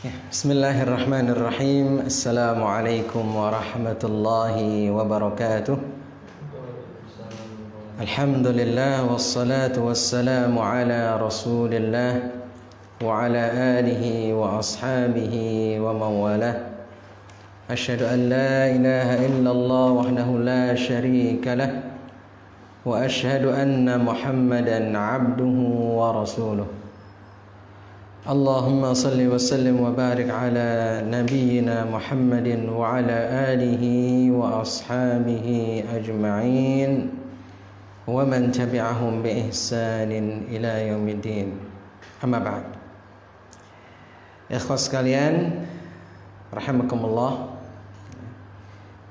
Bismillahirrahmanirrahim. Assalamualaikum warahmatullahi wabarakatuh. Alhamdulillah wassalatu wassalamu ala Rasulillah wa ala alihi wa ashabihi wa mawalah. Asyhadu an la ilaha illallah wahdahu la syarika lah wa asyhadu anna Muhammadan abduhu wa rasuluh. Allahumma salli wa sallim wa barik ala nabiyyina Muhammadin wa ala alihi wa ashabihi ajma'in wa man tabi'ahum bi ihsanin ila yaumiddin. Amma ba'd. Ikhwas sekalian, rahimakumullah.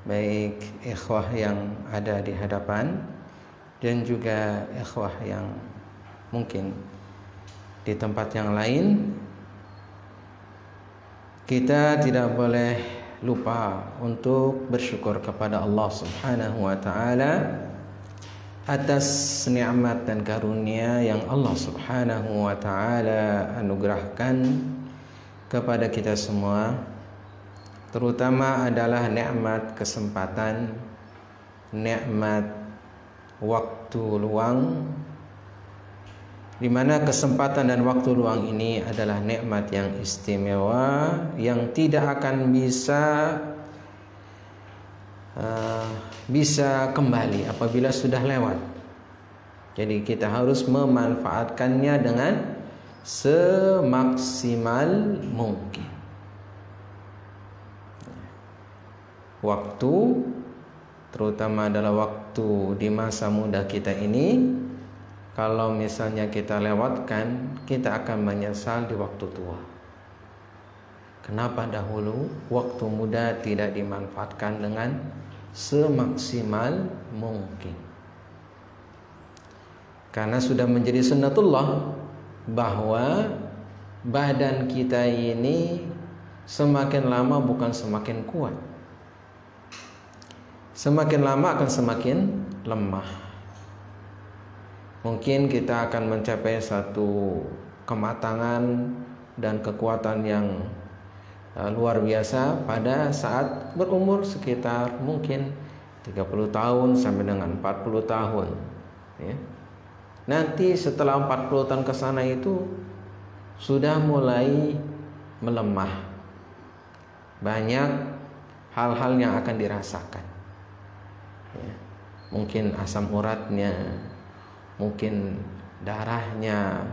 Baik ikhwah yang ada di hadapan dan juga ikhwah yang mungkin di tempat yang lain, kita tidak boleh lupa untuk bersyukur kepada Allah Subhanahu wa taala atas nikmat dan karunia yang Allah Subhanahu wa taala anugerahkan kepada kita semua, terutama adalah nikmat kesempatan, nikmat waktu luang, di mana kesempatan dan waktu luang ini adalah nikmat yang istimewa yang tidak akan bisa kembali apabila sudah lewat. Jadi kita harus memanfaatkannya dengan semaksimal mungkin. Waktu, terutama adalah waktu di masa muda kita ini, kalau misalnya kita lewatkan, kita akan menyesal di waktu tua. Kenapa dahulu waktu muda tidak dimanfaatkan dengan semaksimal mungkin? Karena sudah menjadi sunnatullah bahwa badan kita ini semakin lama bukan semakin kuat. Semakin lama akan semakin lemah. Mungkin kita akan mencapai satu kematangan dan kekuatan yang luar biasa pada saat berumur sekitar mungkin 30 tahun sampai dengan 40 tahun ya. Nanti setelah 40 tahun ke sana itu sudah mulai melemah. Banyak hal-hal yang akan dirasakan ya. Mungkin asam uratnya, mungkin darahnya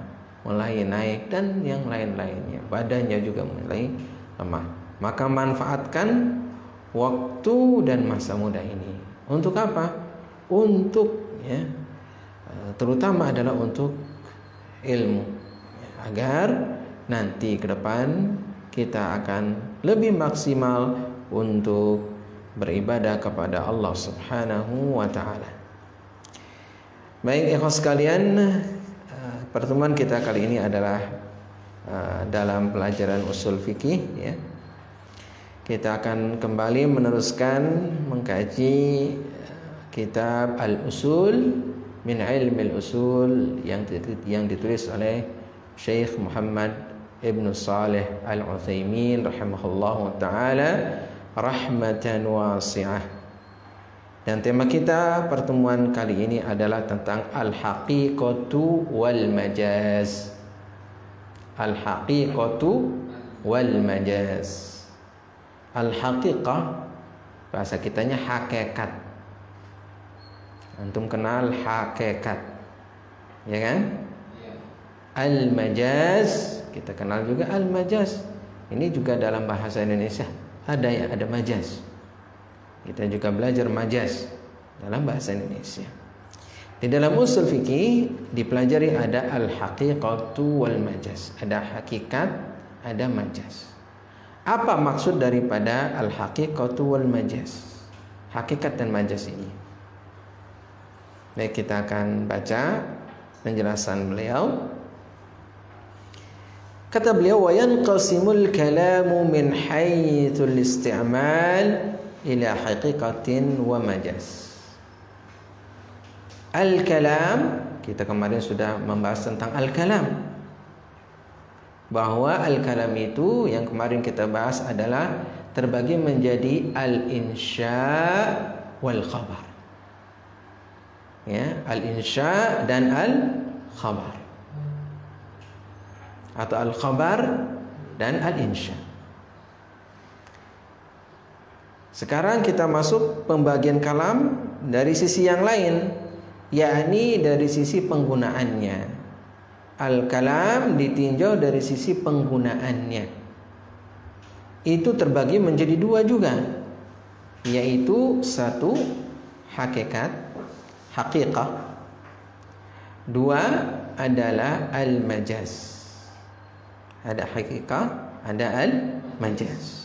mulai naik dan yang lain-lainnya, badannya juga mulai lemah. Maka manfaatkan waktu dan masa muda ini untuk apa? Untuk ya, terutama adalah untuk ilmu, agar nanti ke depan kita akan lebih maksimal untuk beribadah kepada Allah Subhanahu wa taala. Baik ikhwas sekalian, pertemuan kita kali ini adalah dalam pelajaran usul fikih ya. Kita akan kembali meneruskan mengkaji kitab Al-Usul min Ilmi Al-Usul yang ditulis oleh Syekh Muhammad Ibn Salih Al-Utsaimin rahimahullahu taala rahmatan wasi'ah. Dan tema kita pertemuan kali ini adalah tentang al-haqiqatu wal majaz. Al-haqiqatu wal majaz. Al-haqiqah bahasa kitanya hakikat. Antum kenal hakikat, ya kan? Al-majaz kita kenal juga al-majaz. Ini juga dalam bahasa Indonesia ada majaz. Kita juga belajar majaz dalam bahasa Indonesia. Di dalam usul fikih dipelajari ada al-haqiqatu wal majaz. Ada hakikat, ada majaz. Apa maksud daripada al-haqiqatu wal majaz? Hakikat dan majaz ini. Baik, kita akan baca penjelasan beliau. Kata beliau, wa yanqasimul kalamu min haitsul isti'mal ila haqiqatin wa majaz. Al-kalam, kita kemarin sudah membahas tentang al-kalam. bahwa al-kalam itu yang kemarin kita bahas adalah terbagi menjadi al-insya wal khabar. Ya, al-insya dan al-khabar. Atau al-khabar dan al-insya. Sekarang kita masuk pembagian kalam dari sisi yang lain, yakni dari sisi penggunaannya. Al-kalam ditinjau dari sisi penggunaannya. Itu terbagi menjadi dua juga, yaitu satu hakikat, haqiqah. Dua adalah al-majaz. Ada hakikat, ada al-majaz.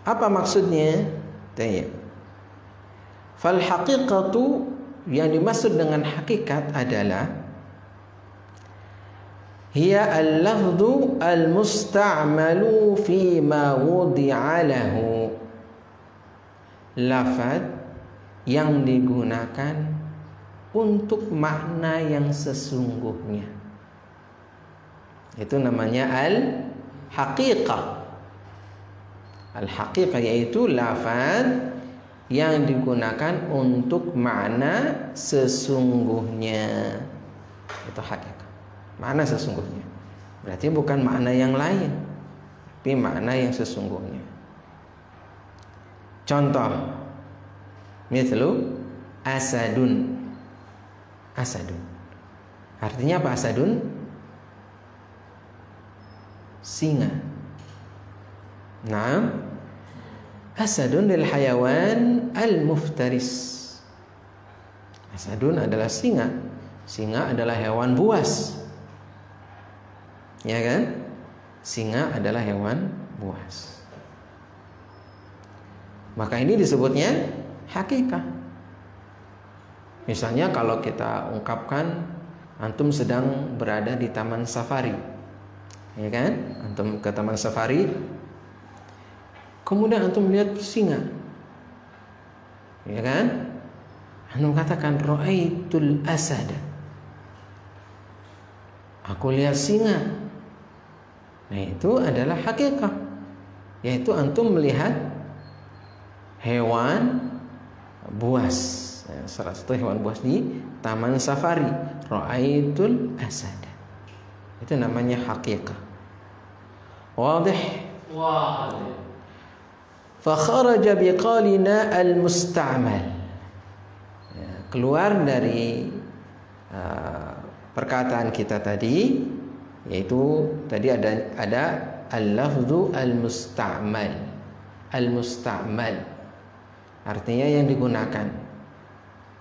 Apa maksudnya? Tayyib. Fal haqiqatu, yang dimaksud dengan hakikat adalah hiya al-lafdhu al-musta'malu fi ma wudi'a lahu. Lafaz yang digunakan untuk makna yang sesungguhnya. Itu namanya al-haqiqah. Al-haqiqah yaitu lafaz yang digunakan untuk makna sesungguhnya. Itu hakikat. Makna sesungguhnya. Berarti bukan makna yang lain, tapi makna yang sesungguhnya. Contoh, mislu asadun. Asadun. Artinya apa asadun? Singa. Nah, asadun lil hayawan al-muftaris. Asadun adalah singa. Singa adalah hewan buas. Ya kan? Singa adalah hewan buas. Maka ini disebutnya hakikat. Misalnya kalau kita ungkapkan antum sedang berada di taman safari. Ya kan? Antum ke taman safari, kemudian antum lihat singa. Ya kan? Antum katakan ra'aitul asad. Aku lihat singa. Nah, itu adalah hakikat. Yaitu antum melihat hewan buas. Salah satu hewan buas di taman safari. Ra'aitul asad. Itu namanya hakikat. Wadih? Wadih. Fakharaja biqalina al-musta'mal. Keluar dari perkataan kita tadi, yaitu tadi ada al-lafdhu al-musta'mal. Al-musta'mal artinya yang digunakan.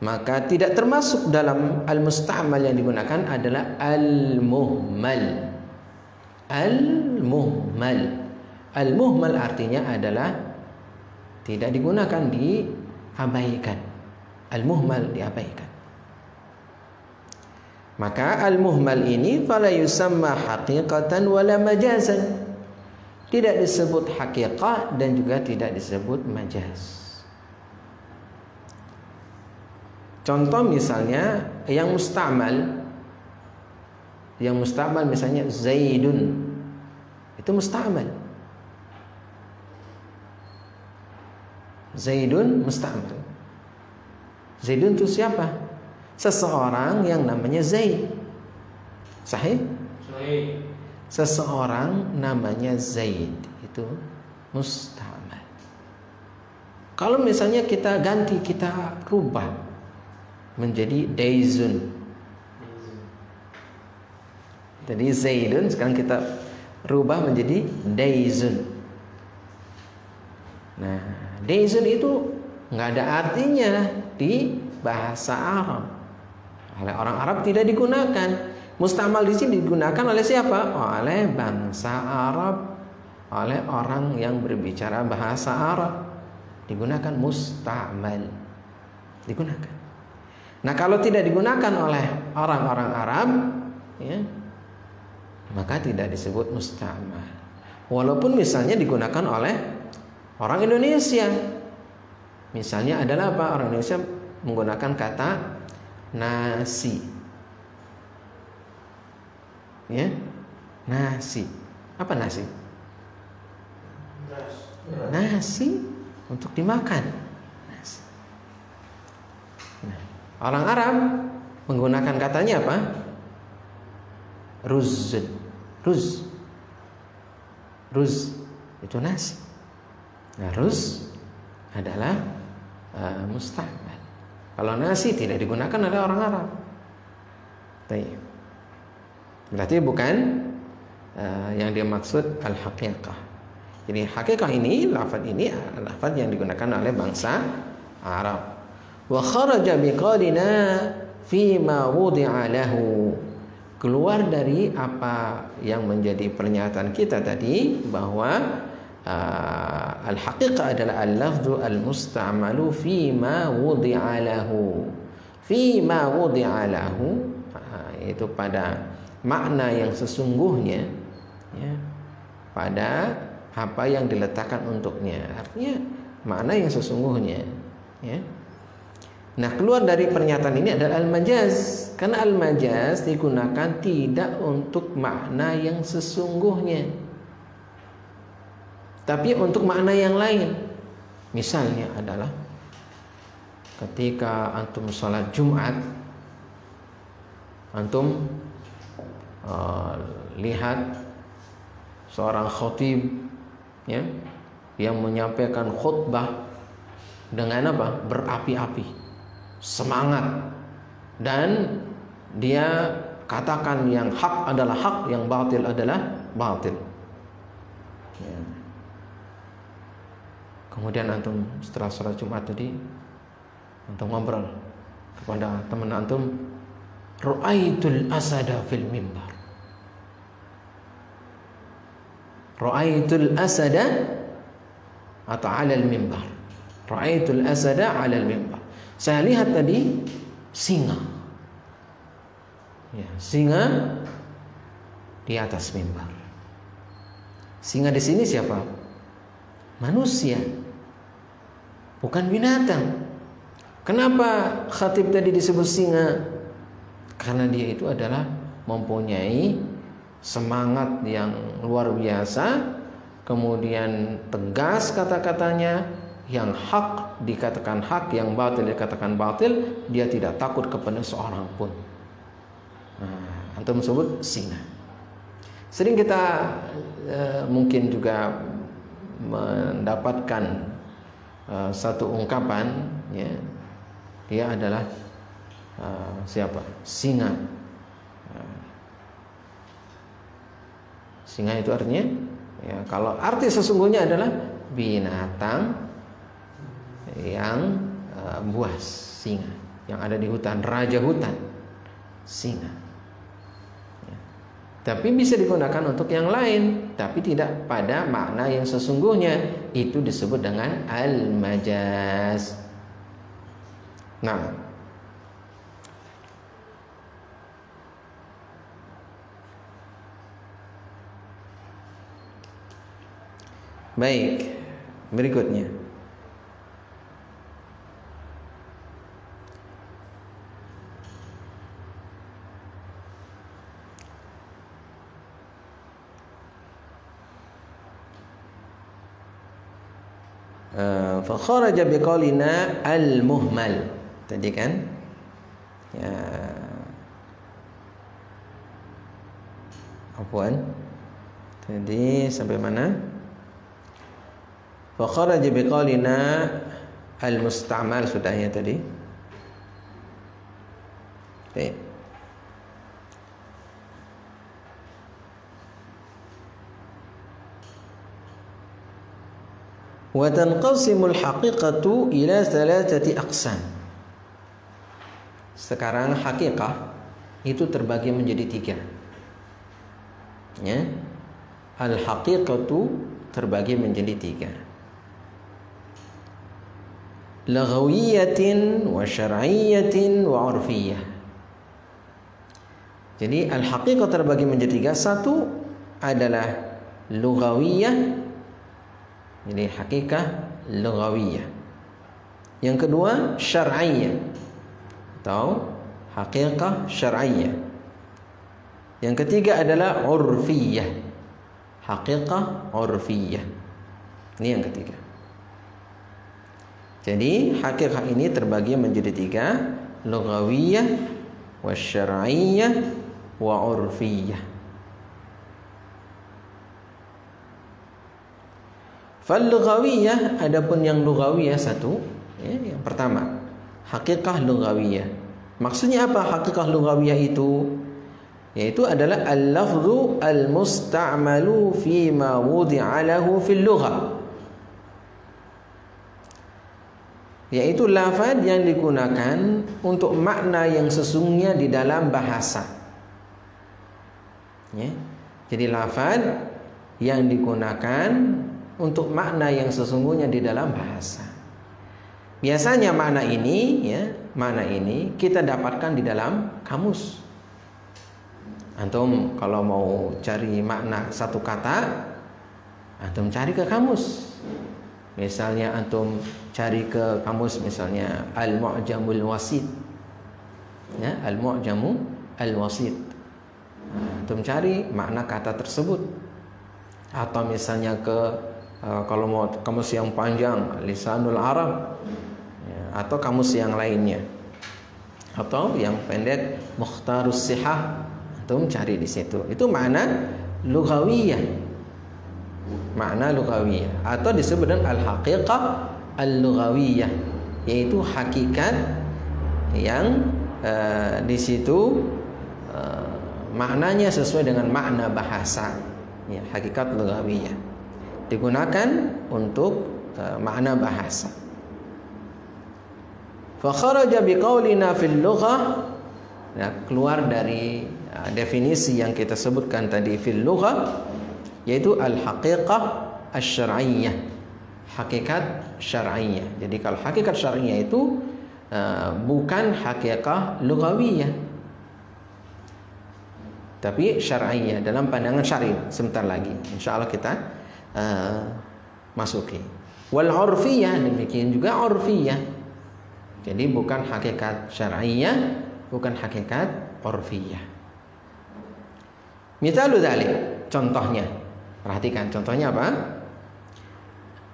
Maka tidak termasuk dalam al-musta'mal yang digunakan adalah al-muhmal. Al-muhmal. Al-muhmal artinya adalah tidak digunakan, diabaikan. Al-muhmal diabaikan. Maka al-muhmal ini fala yusamma haqiqatan wala majazan. Tidak disebut haqiqah dan juga tidak disebut majaz. Contoh misalnya yang musta'mal. Yang musta'mal misalnya Zaidun. Itu musta'mal. Zaidun musta'mal. Zaidun itu siapa? Seseorang yang namanya Zaid. Sahih? Sahih. Seseorang namanya Zaid, itu musta'mal. Kalau misalnya kita ganti, kita rubah menjadi Daizun. Jadi Zaidun sekarang kita rubah menjadi Daizun. Nah, Daizun itu nggak ada artinya di bahasa Arab. Oleh orang Arab tidak digunakan. Musta'mal di sini digunakan oleh siapa? Oleh bangsa Arab, oleh orang yang berbicara bahasa Arab. Digunakan musta'mal. Digunakan. Nah, kalau tidak digunakan oleh orang-orang Arab, ya, maka tidak disebut musta'mal. Walaupun misalnya digunakan oleh orang Indonesia. Misalnya adalah apa? Orang Indonesia menggunakan kata nasi. Ya, nasi. Apa nasi? Nasi untuk dimakan. Nasi. Nah, orang Arab menggunakan katanya apa? Ruz. Ruz. Ruz itu nasi. Nah, ruz adalah musta'mal. Kalau nasi tidak digunakan oleh orang Arab. Baik. Berarti bukan yang dimaksud al-haqiqah. Jadi haqiqah ini, lafaz ini lafaz yang digunakan oleh bangsa Arab. Wa kharaja biqalina fi ma wudi'a lahu. Keluar dari apa yang menjadi pernyataan kita tadi, bahwa al-haqiqah adalah al-lafzu al-musta'malu fi ma wudi'a lahu. Fi ma wudi'a lahu, itu pada makna yang sesungguhnya, ya, pada apa yang diletakkan untuknya. Artinya makna yang sesungguhnya, ya. Nah, keluar dari pernyataan ini adalah al-majaz, karena al-majaz digunakan tidak untuk makna yang sesungguhnya, tapi untuk makna yang lain. Misalnya adalah ketika antum sholat Jumat, antum lihat seorang khatib, ya, yang menyampaikan khutbah dengan apa? Berapi-api, semangat, dan dia katakan yang hak adalah hak, yang batil adalah batil. Ya. Kemudian antum setelah sholat Jumat tadi, antum ngobrol kepada teman antum, Ra'aitul asada fil mimbar. Ra'aitul asada atau 'alal mimbar. Ra'aitul asada 'alal mimbar. Saya lihat tadi singa. Ya, singa di atas mimbar. Singa di sini siapa? Manusia. Bukan binatang. Kenapa khatib tadi disebut singa? Karena dia itu adalah mempunyai semangat yang luar biasa, kemudian tegas kata-katanya, yang hak dikatakan hak, yang batil dikatakan batil, dia tidak takut kepada seorang pun. Nah, antum sebut singa. Sering kita mungkin juga mendapatkan satu ungkapan, ya, dia adalah siapa? Singa. Singa itu artinya, ya, kalau arti sesungguhnya adalah binatang yang buas, singa yang ada di hutan, raja hutan, singa. Ya. Tapi bisa digunakan untuk yang lain, tapi tidak pada makna yang sesungguhnya. Itu disebut dengan al-majaz. Nah, baik, berikutnya. Fa kharaja biqaulina al-muhmal. Tadi kan, ya, afwan. Tadi sampai mana? Fa kharaja biqaulina al-musta'mal, sudahnya tadi. Baik. Wa tanqasimul haqiqatu ila thalathati aqsam. Sekarang hakikah itu terbagi menjadi 3. Ya. Al-haqiqatu terbagi menjadi 3. Laghawiyatin wa syar'iyyatin wa 'urfiyyah. Jadi al-haqiqah terbagi menjadi 3. Satu adalah lughawiyah. Jadi hakikah lughawiyah. Yang kedua syar'iyyah atau hakikah syar'iyyah. Yang ketiga adalah urfiyah. Haqiqah urfiyah. Ini yang ketiga. Jadi haqiqah ini terbagi menjadi tiga, lughawiyah, wasyar'iyyah, wa urfiyah. Fal-lughawiyah, adapun yang lughawiyah satu, ya, yang pertama, haqiqah lughawiyah. Maksudnya apa haqiqah lughawiyah itu? Yaitu adalah al-lafzu al-musta'malu fi ma wudi'a lahu fil lughah. Yaitu lafaz yang digunakan untuk makna yang sesungguhnya di dalam bahasa. Ya. Jadi lafaz yang digunakan untuk makna yang sesungguhnya di dalam bahasa. Biasanya makna ini, ya, makna ini kita dapatkan di dalam kamus. Antum kalau mau cari makna satu kata, antum cari ke kamus. Misalnya antum cari ke kamus misalnya Al-Mu'jamul Wasit. Ya, Al-Mu'jamu Al-Wasit. Antum cari makna kata tersebut. Atau misalnya ke kalau mau kamus yang panjang Lisanul Arab, ya, atau kamus yang lainnya. Atau yang pendek Mukhtarus Sihah, antum cari di situ. Itu makna lughawiyah. Makna lughawiyah atau disebut dengan al-haqiqah al-lughawiyah, yaitu hakikat yang di situ maknanya sesuai dengan makna bahasa, ya, hakikat lughawiyah digunakan untuk makna bahasa. Fa kharaja biqaulina fil lughah, ya, keluar dari definisi yang kita sebutkan tadi fil lughah, yaitu al-haqiqah asy-syar'iyyah, hakikat syar'iyyah. Jadi kalau hakikat syar'iyyah itu bukan hakikat lughawiyah, tapi syar'iyyah dalam pandangan syar'i. Sebentar lagi insyaallah kita masuki. Wal urfiyah, demikian juga urfiyah. Jadi bukan hakikat syar'iyyah, bukan hakikat urfiyah. Mithalu dzalik, contohnya. Perhatikan contohnya apa?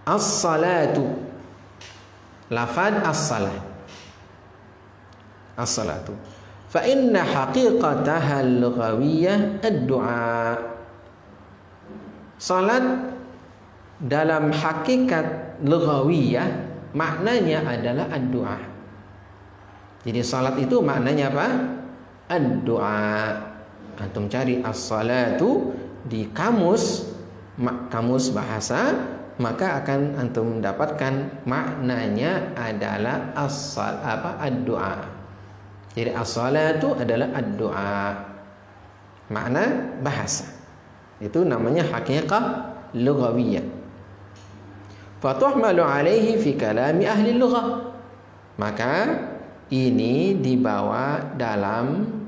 As-salatu. Lafaz as-salah. As-salatu. Fa inna haqiqataha al-lughawiyyah ad-du'a. Salat dalam hakikat lughawiyah maknanya adalah ad-du'a. Jadi salat itu maknanya apa? Ad-du'a. Antum cari as-salatu di kamus bahasa, maka akan antum mendapatkan maknanya adalah ad-du'a. Jadi as-salatu adalah ad-du'a. Makna bahasa. Itu namanya haqiqah lughawiyah. Fatuhmalu alaihi fi kalami ahli lughah. Maka ini dibawa dalam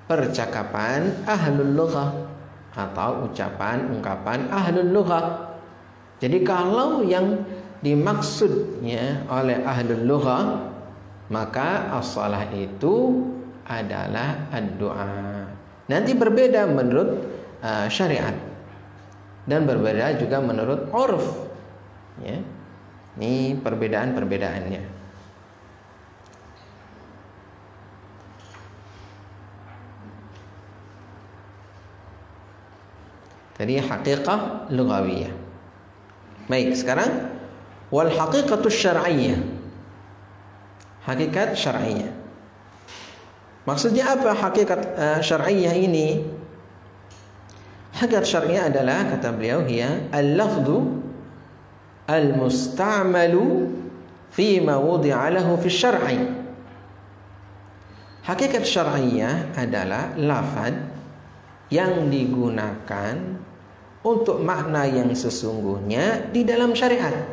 percakapan ahlul lughah atau ungkapan ahlul lughah. Jadi kalau yang dimaksudnya oleh ahlul lughah, maka as-salah itu adalah ad-du'a. Nanti berbeda menurut syariat dan berbeda juga menurut urf. Ya. Ini perbedaan-perbedaannya. Tadi haqiqah lughawiyah. Baik, sekarang wal haqiqatu syar'iyyah. Hakikat syar'iyyah. Maksudnya apa hakikat syar'iyyah ini? Hakikat syar'iyyah adalah, kata beliau, hiya al-lafdhu al-musta'malu fi ma wudi'a lahu fi syar'i. Hakikat syar'iyyah adalah lafaz yang digunakan untuk makna yang sesungguhnya di dalam syariat.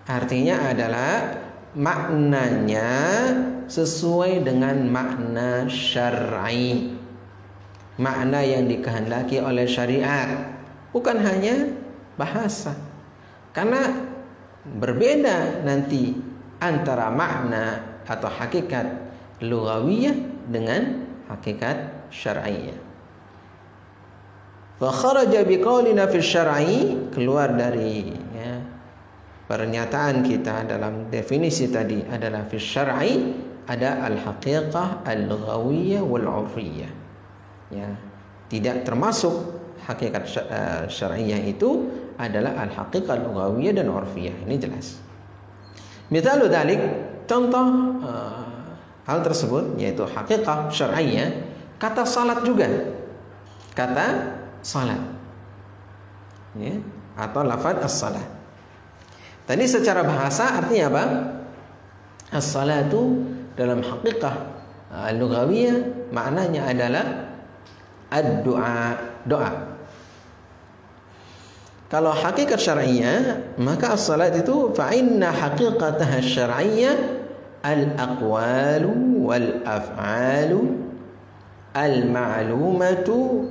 Artinya adalah maknanya sesuai dengan makna syar'i, makna yang dikehendaki oleh syariat, bukan hanya bahasa. Karena berbeda nanti antara makna atau hakikat lughawiyah dengan hakikat syar'iyah. Fa kharaja biqaulina fi syar'i, keluar dari pernyataan kita dalam definisi tadi adalah fi syar'i ada al-haqiqah al-lughawiyyah wal 'urfiyyah. Ya, tidak termasuk hakikat syar'iyah itu adalah al-haqiqah al-lughawiyyah dan 'urfiyyah. Ini jelas. Misalu dzalik, contoh hal tersebut yaitu hakikat syar'iyah, kata salat juga. Kata salat. Ya, atau lafaz as-salat. Tadi secara bahasa artinya apa? As-salatu dalam hakikat al-lughawiyah maknanya adalah ad-du'a, doa. Kalau hakikat syar'iyah, maka as-salat itu fa inna haqiqataha syar'iyah al-aqwalu wal af'alu al-ma'lumatu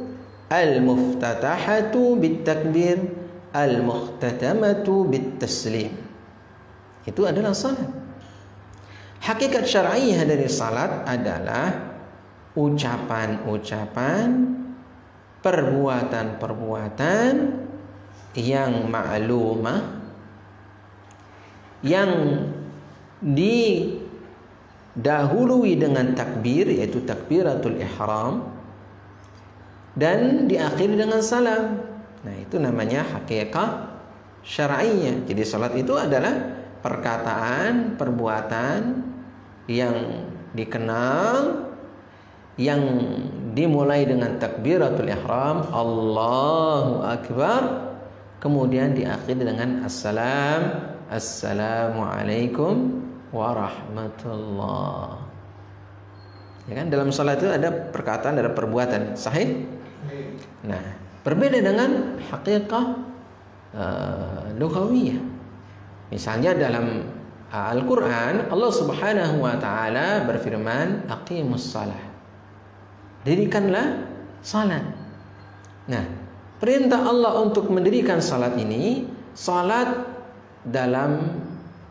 al-muftatahatu bit-takbir al-mukhtatamatu bit-taslim. Itu adalah salat. Hakikat syar'iyah dari salat adalah ucapan-ucapan, perbuatan-perbuatan yang ma'lumah, yang didahului dengan takbir, yaitu takbiratul ihram, dan diakhiri dengan salam. Nah, itu namanya hakikat syar'iyah. Jadi salat itu adalah perkataan, perbuatan yang dikenal, yang dimulai dengan takbiratul ihram, Allahu akbar, kemudian diakhiri dengan assalam, assalamualaikum warahmatullah. Ya kan, dalam salat itu ada perkataan, ada perbuatan. Sahih? Nah, berbeda dengan hakikat lughawiyah. Misalnya dalam Al-Quran, Allah Subhanahu wa Ta'ala berfirman, aqimus salah, dirikanlah salat. Nah, perintah Allah untuk mendirikan salat ini, salat dalam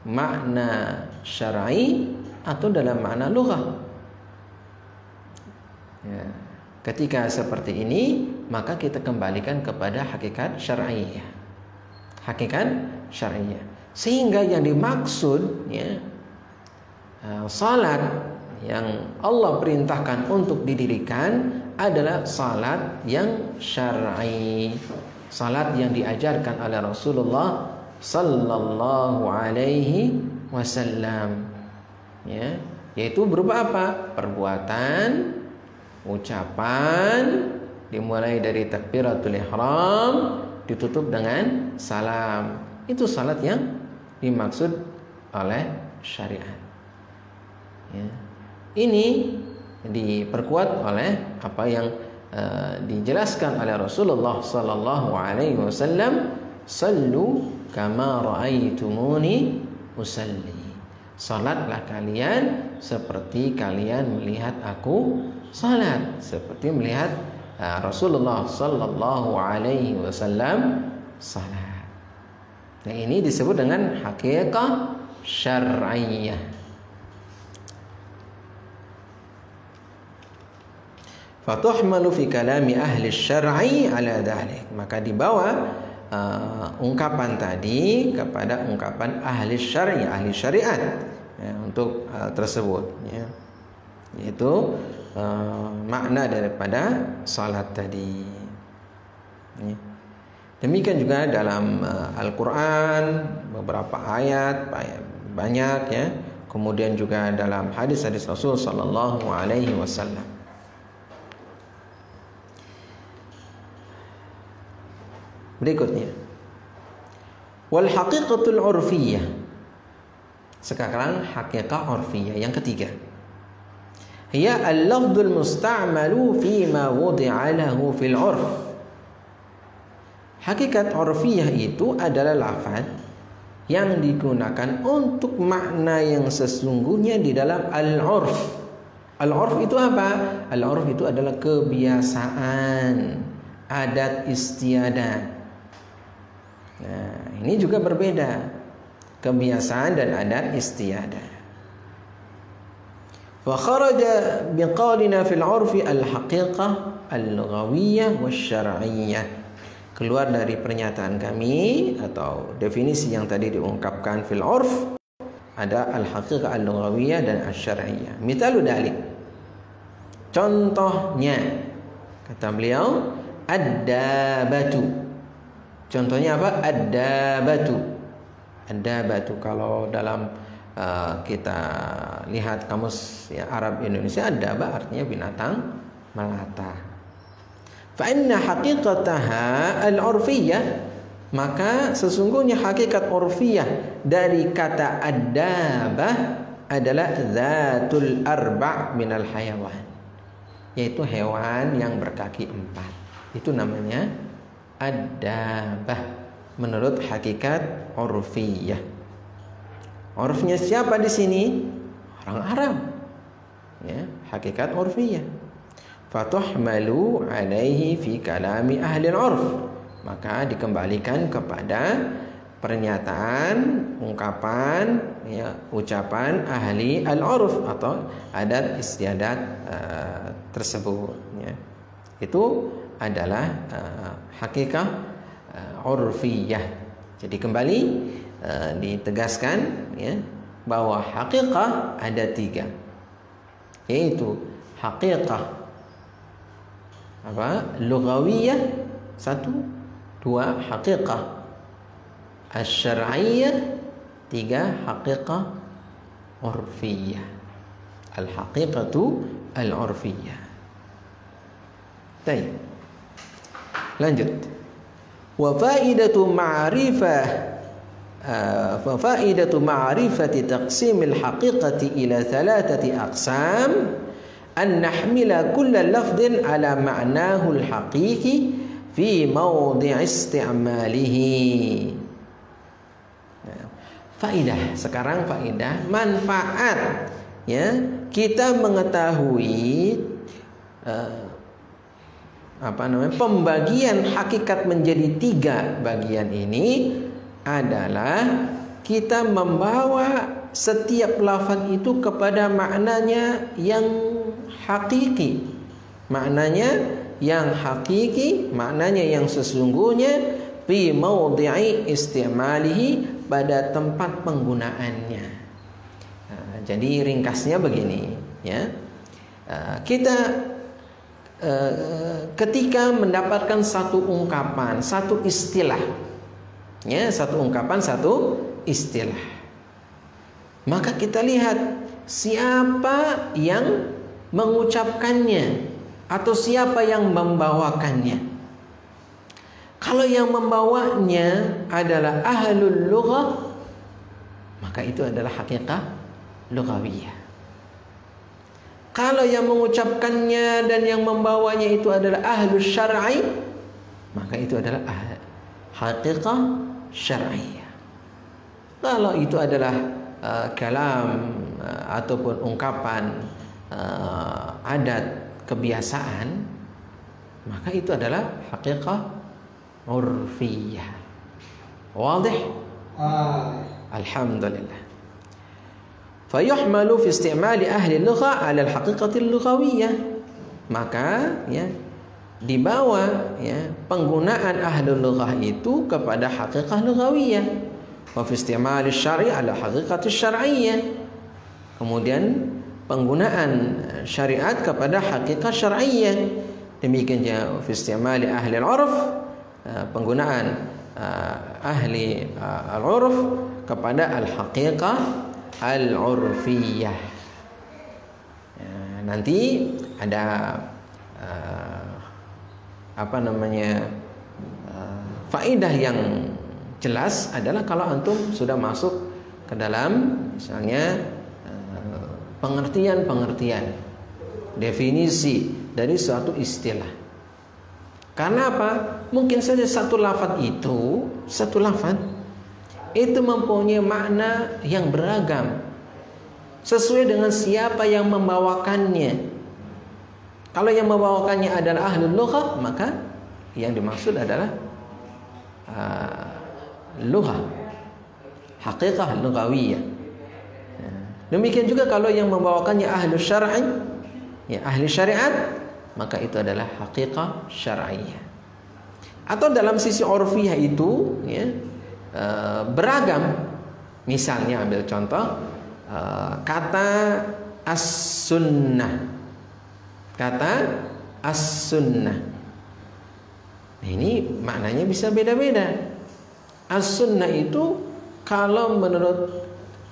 makna syar'i atau dalam makna lughah. Ya, ketika seperti ini, maka kita kembalikan kepada hakikat syar'iyah. Hakikat syar'iyah. Sehingga yang dimaksud salat yang Allah perintahkan untuk didirikan adalah salat yang syar'i, salat yang diajarkan oleh Rasulullah sallallahu alaihi wasallam, ya, yaitu berupa apa? Perbuatan, ucapan, dimulai dari takbiratul ihram, ditutup dengan salam. Itu salat yang dimaksud oleh syariat. Ya. Ini diperkuat oleh apa yang dijelaskan oleh Rasulullah sallallahu alaihi wasallam, sallu kama raaitumuni usalli. Salatlah kalian seperti kalian melihat aku salat, seperti melihat Rasulullah sallallahu alaihi wasallam salat. Nah, ini disebut dengan hakikat syar'iyah. Fatuhmalu fi kalami ahli syar'i ala dhalik. Maka dibawa ungkapan tadi kepada ungkapan ahli syar'i, ahli syariat, ya, untuk tersebut, ya. Yaitu makna daripada salat tadi, ya. Demikian juga dalam Al-Quran beberapa ayat banyak, ya. Kemudian juga dalam hadis-hadis Rasul sallallahu alaihi wasallam. Berikutnya, wal haqiqatul urfiyah. Sekarang hakikat urfiyah yang ketiga. Hiya al-lafdhul musta'malu fi ma wudi'a lahu fil 'urf. Hakikat urfiyah itu adalah lafaz yang digunakan untuk makna yang sesungguhnya di dalam al-'urf. Al-'urf itu apa? Al-'urf itu adalah kebiasaan, adat istiadat. Nah, ini juga berbeda, kebiasaan dan adat istiadat. Fa kharaja biqaulina fil 'urfi al-haqiqah al-lughawiyyah wasyar'iyyah. Keluar dari pernyataan kami atau definisi yang tadi diungkapkan fil 'urf, ada al-haqiqah al-lughawiyyah dan asy-syar'iyyah. Mithalu dzalik. Contohnya kata beliau ad-dabatu. Contohnya apa? Ad-dabatu. Ad-dabatu kalau dalam kita lihat kamus ya, Arab Indonesia, ad-daba artinya binatang melata. Fa inna haqiqataha al-urfiyyah, maka sesungguhnya hakikat urfiyah dari kata ad-dabah adalah zatul arba' minal hayawan, yaitu hewan yang berkaki 4. Itu namanya ad-dabah menurut hakikat urfiyah. Urfnya siapa di sini? Orang Arab. Ya, hakikat urfiyah. Fatuhmalu alaihi fi kalami ahli al-urf. Maka dikembalikan kepada pernyataan, ungkapan, ya, ucapan ahli al-urf atau adat istiadat tersebut. Ya. Itu adalah hakikat urfiyah. Jadi kembali ditegaskan ya, bahwa hakikah ada 3, yaitu hakikah lughawiyah 1, 2 hakikah asy-syar'iyyah, 3 hakikah urfiyah. Al-haqiqatu al-urfiyah. Baik. Lanjut. Wa faidatu ma'rifah ففائدة معرفة تقسيم الحقيقة إلى 3 أقسام أن نحمل كل لفظ على معناه الحقيقي في موضع استعماله. Faidah, sekarang faidah manfaat ya kita mengetahui pembagian hakikat menjadi 3 bagian ini adalah kita membawa setiap lafaz itu kepada maknanya yang hakiki. Maknanya yang hakiki, maknanya yang sesungguhnya fi maudhi'i istimalihi, pada tempat penggunaannya. Jadi ringkasnya begini ya. Kita ketika mendapatkan satu ungkapan, satu istilah, ya, satu ungkapan, satu istilah, maka kita lihat siapa yang mengucapkannya atau siapa yang membawakannya. Kalau yang membawanya adalah ahlul lughah, maka itu adalah hakikat lughawiyah. Kalau yang mengucapkannya dan yang membawanya itu adalah ahlus syar'i, maka itu adalah hakikat syar'iyah. Kalau itu adalah kalam ataupun ungkapan adat kebiasaan, maka itu adalah hakikat urfiyah. Wadih? Alhamdulillah. Fayuhmalu fi istimali ahli lugha ala al-haqiqati al-lughawiyah. Maka ya dibawa ya penggunaan ahli lughah itu kepada hakikat lughawiyah. Wa fi istimali syar'i ala haqiqati syar'iyyah. Kemudian penggunaan syariat kepada hakikat syar'iyyah. Demikian juga fi istimali ahli al-'urf, penggunaan ahli al-'urf kepada al-haqiqah al-'urfiyah. Nanti ada faedah yang jelas adalah kalau antum sudah masuk ke dalam misalnya pengertian definisi dari suatu istilah. Karena apa? Mungkin saja satu lafaz itu mempunyai makna yang beragam sesuai dengan siapa yang membawakannya. Kalau yang membawakannya adalah ahlul lughah, maka yang dimaksud adalah lughah, haqiqah lughawiyah. Demikian juga kalau yang membawakannya ahli syar'i, ya ahli syariat, maka itu adalah haqiqah syar'iyah. Atau dalam sisi urfiyah itu ya, beragam. Misalnya ambil contoh kata as-sunnah. Kata as-sunnah. Nah, ini maknanya bisa beda-beda. As-sunnah itu kalau menurut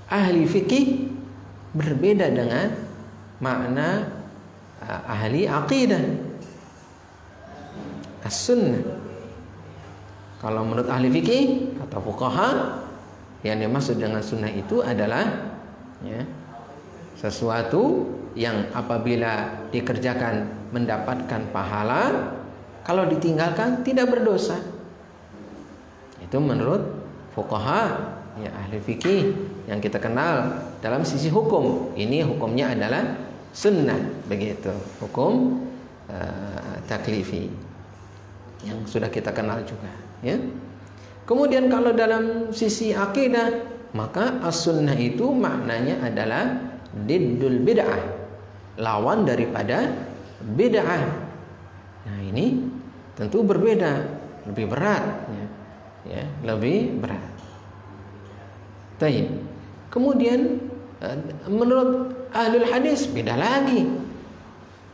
ahli fikih berbeda dengan makna ahli aqidah. As-sunnah kalau menurut ahli fikih atau fuqaha, yang dimaksud dengan sunnah itu adalah ya, sesuatu yang apabila dikerjakan mendapatkan pahala, kalau ditinggalkan tidak berdosa. Itu menurut fuqaha, ya ahli fikih yang kita kenal dalam sisi hukum. Ini hukumnya adalah sunnah, begitu. Hukum taklifi yang sudah kita kenal juga, ya. Kemudian kalau dalam sisi akidah, maka as-sunnah itu maknanya adalah diddul bid'ah, lawan daripada bid'ah. Nah, ini tentu berbeda, lebih berat, ya, lebih berat. Baik. Kemudian menurut ahlul hadis beda lagi.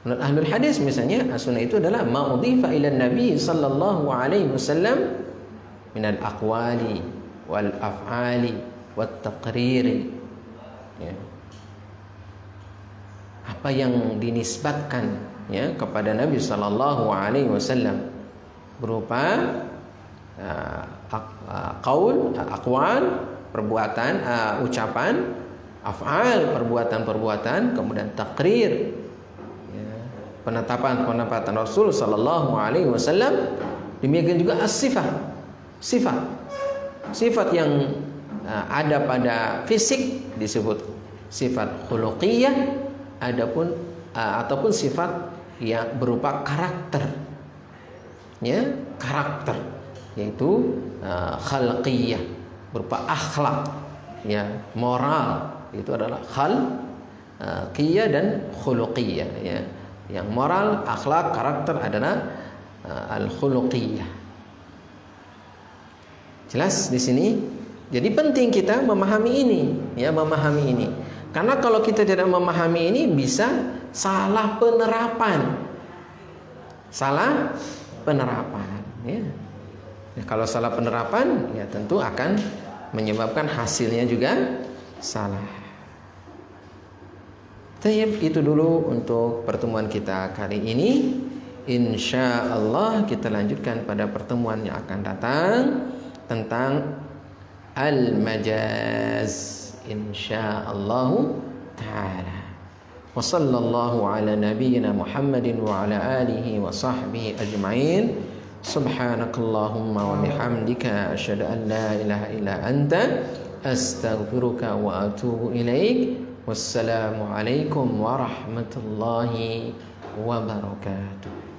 Menurut ahlul hadis misalnya as-sunnah itu adalah ma'udhifa ila Nabi sallallahu alaihi wasallam minal aqwali wal af'ali wat taqriri. Ya. Apa yang dinisbatkan ya kepada Nabi sallallahu alaihi wasallam berupa qaul, aqwal, perbuatan, ucapan, af'al, perbuatan-perbuatan, kemudian takrir, ya, penetapan Rasul sallallahu alaihi wasallam. Demikian juga as-sifat, sifat yang ada pada fisik disebut sifat khuluqiyah, ataupun sifat yang berupa karakter, ya, karakter, yaitu khalqiyah, berupa akhlak, ya, moral. Itu adalah khalqiyah dan khuluqiyah, ya. Yang moral, akhlak, karakter adalah al-khuluqiyah. Jelas di sini. Jadi penting kita memahami ini, ya, memahami ini. Karena kalau kita tidak memahami ini bisa salah penerapan. Salah penerapan, ya. Ya, kalau salah penerapan, ya tentu akan menyebabkan hasilnya juga salah. Baik, itu dulu untuk pertemuan kita kali ini. Insya Allah kita lanjutkan pada pertemuan yang akan datang tentang al-majaz. Insya Allah Ta'ala. Wa sallallahu ala nabiyyina Muhammadin wa ala alihi wa sahbihi ajma'in. Subhanakallahumma wa bihamdika asyhadu an la ilaha illa anta astaghfiruka wa atubu ilaik. Wassalamu alaikum warahmatullahi wabarakatuh.